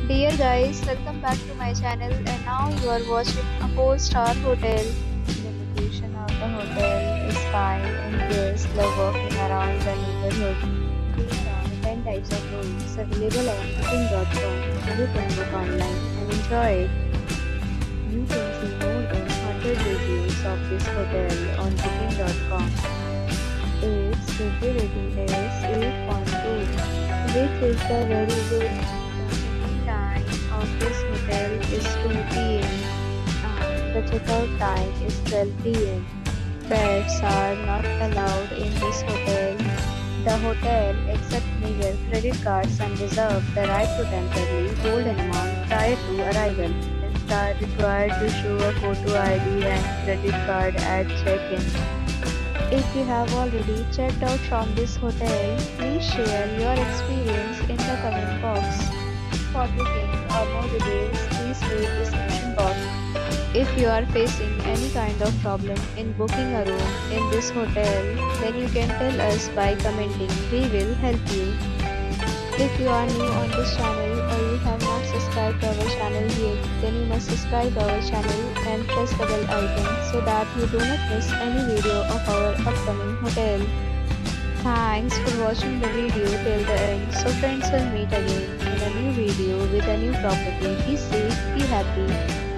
Dear guys, welcome back to my channel and now you are watching a 4-star hotel. The location of the hotel is fine and guests love walking around the neighborhood. There are 10 types of rooms available on booking.com. You can book online and enjoy it. You can see more than 100 reviews of this hotel on booking.com. Its review rating is 8.2, which is a very good. Time of this hotel is 2 p.m. and the checkout time is 12 p.m. Pets are not allowed in this hotel. The hotel accepts major credit cards and reserves the right to temporarily hold an amount prior to arrival. Guests are required to show a photo ID and credit card at check-in. If you have already checked out from this hotel, please share your experience in the comment box. For booking or more details, please read the description box. If you are facing any kind of problem in booking a room in this hotel, then you can tell us by commenting. We will help you. If you are new on this channel or you have not subscribed to our channel yet, then you must subscribe to our channel and press the bell icon so that you do not miss any video of our upcoming hotel. Thanks for watching the video till the end. So friends, will meet again in a new video with a new property. Be safe, be happy.